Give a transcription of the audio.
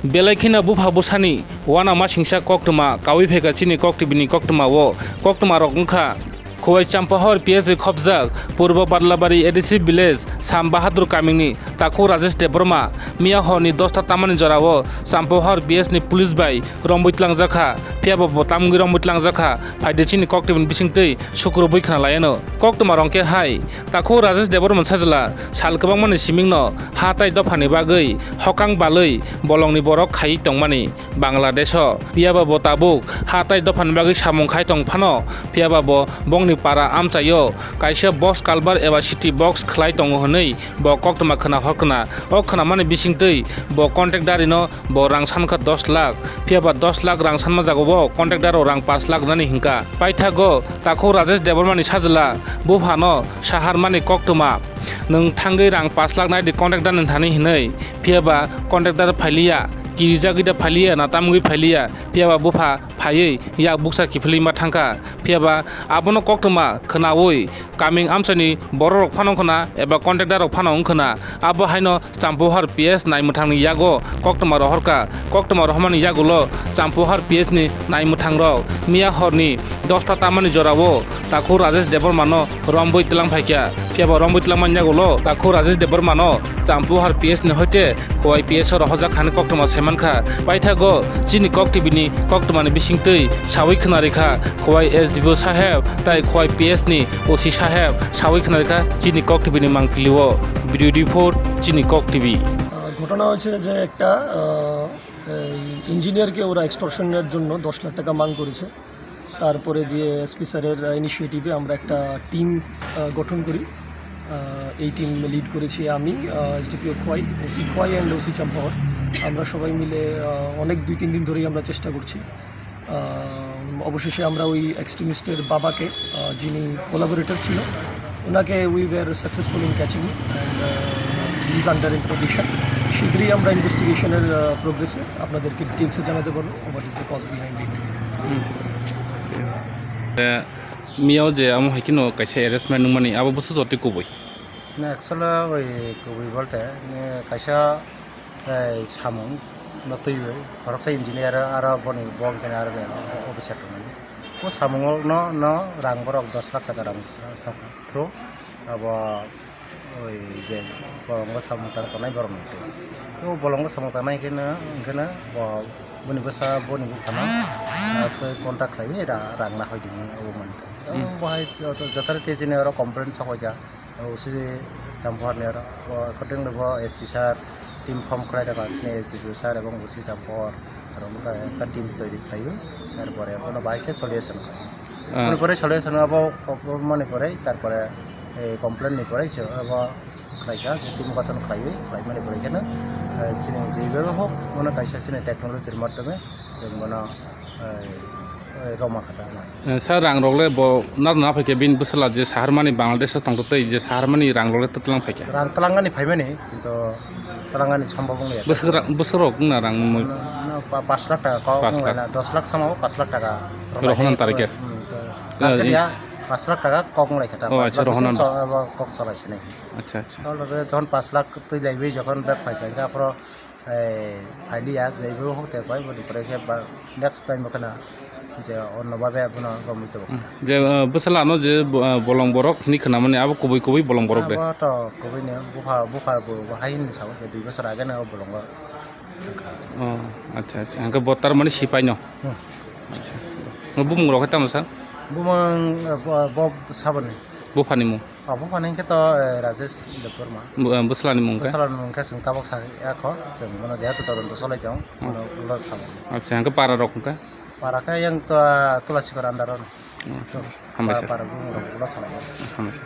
Belaikina bufa busani wana masingsa koktuma kawi pheka chini koktibini koktuma wo koktuma rokungkha Khowai Champahor PS Khobjak Purbo Badlabari ADC Village Sam Bahadur Kamini Taku Rajesh Deborma Mia Honi Dosta Tamani Jorao Champahor PS ni Police Bai Rombutlang Jakha Piaba Botamgi Rombutlang Jakha Faidechini Koktibin Bisingtei Shukro Buikhana Layano Koktuma Rongke Hai Taku Rajesh Deborman Sajala Salkabang Mani Simingno Hatai Dofani Bagai Hokang Balai Bolongni Borok Khai Tongmani Bangladesh Piaba Botabuk Hatai Dofani Bagai Samung Khai Tongphano Piaba Bo Bong ni para amchayo kaisa box kalbar eba city box khlai tongo honei bo koktoma khana horkna o khana mane bisingtei bo contact dari no bo rang sankha 10 lakh phiaba 10 lakh rang sanma jago bo contact daro rang 5 lakh nani hingka paithago takho Rajesh Debormani sajla bo phano sahar mane koktoma nung thangai rang 5 lakh nai de contact dan thani hinei phiaba contact dar phailia Kirijagida Palia, Natamui Palia, Piaba Bufa, Paye, Yak Buksa Kipilima Tanka, Piaba, Abono Koktuma, Kanawoi, Coming Amsani, Borok Panokana, Eba Contactor of Panonkana, Abo Hino, Champohar PS, Naimutang Yago, Koktuma Horka, Koktuma Roman Yagulo, Champohar PS ni Naimutangro, Mia Horni, Dosta Tamani Joravo, Taku Rajesh Debormano, Rombo Tilang Pakia, Piaba Rombo Tilaman Yagulo, Taku Rajesh Debormano, Champohar PS ni Hote, Khowai PS or Hozak Han Koktuma Manjakha paithago chini koktibini koktumani bisingtei sawi khnarekha khowai SDO saheb tai khowai PS ni OC saheb sawi khnarekha chini koktibini mangkiliwo video report chini koktibi ঘটনা হচ্ছে যে একটা ইঞ্জিনিয়ারকে ওরা এক্সটর্শনের জন্য 10 লাখ টাকা মাং করেছে তারপরে দিয়ে এসপি স্যারের ইনিশিয়েটিভে আমরা একটা টিম গঠন করি এই টিম লিড করেছি আমি SDPO Khowai OC Khowai and OC Champahar আমরা সবাই মিলে অনেক 2-3 দিন ধরেই আমরা চেষ্টা করছি অবশেষে আমরা ওই এক্সট্রিমিস্টের বাবাকে যিনি কোলাবোরেটর ছিল ওনাকে we were successful in catching and he is under introduction শীঘ্রই আমরা ইনভেস্টিগেশনের প্রোগ্রেসে আপনাদেরকে ডিটেলসে জানাতে পারবো what is the cause behind it মিয়াও যে আমি হাইকিনো কাইসা অ্যারেস্টমেন্ট নুমানি আবো বসু জটি কবই না অ্যাকচুয়ালি ওই কবই বলতে কাইসা samung natui Khoroksa engineer ara boni bong kena ara officer mani o samung no rang borok 10 lakh taka rang thro abo oi je bolong samung tan konai borok ni to bolong samung tan nai kena bo boni basa boni bukana to contact khai rang na hoi ding o man bahai jatar te jine ara complaint chakoja usi champar ne ara koteng bo SP sir team form করাই রাখা আছে SDPO sir এবং OC চাম্পর sir আমরা একটা team তৈরি খাইবে তারপরে কোনো বাইকে সলিউশন মনে পরে সলিউশন আবার মনে পরে তারপরে এই কমপ্লেন নিয়ে পরে আবার খাইকা যে টিম গঠন খাইবে খাই মানে পরে কেন চিনি যেইভাবে হোক মনে কাইসা চিনি টেকনোলজির মাধ্যমে যে মনে রমা খাতা স্যার রাং রগলে না ফাইকে বিন বসলা যে সাহারমানি বাংলাদেশ তংতই যে সাহারমানি রাং রগলে ততলাং ফাইকে রাং তলাঙ্গানি ফাইমানি কিন্তু তলাঙ্গানি সম্ভব নয় বছরক না রাং 5 লাখ টাকা 10 লাখ সামাও 5 লাখ টাকা রহমান তারিখে 5 লাখ টাকা কম রেখে ও আচ্ছা রহমান কম চালাইছে নাকি আচ্ছা আচ্ছা তাহলে যখন 5 লাখ তুই যাইবি যখন ব্যাক পাইবে তারপর ফাইলিয়া যাইবে হতে পাই বলি পরে নেক্সট টাইম ওখানে যে অন্যভাবে আপনার গমিত যে বসলানো যে বলং বরক নি খনা মানে আবো কবই কবই বলং বরক দে তো কবই নে বুফা হাইন সাও যে 2 বছর আগে না বলং ও আচ্ছা আচ্ছা আঙ্কে বতার মানে সিপাই ন আচ্ছা বুমং রক তাম স্যার বুমং বব সাবনে বুফানি মু বুফানি কে তো রাজেশ দেববর্মা বসলানি মুং কে সং তাবক সা এখন जों মানে যেহেতু তদন্ত চলাই দাও মানে সাব আচ্ছা আঙ্কে পারা রকমকা para kaya yang tua tulasi korandaron. Hamas. Para bunga ulas salah. Hamas.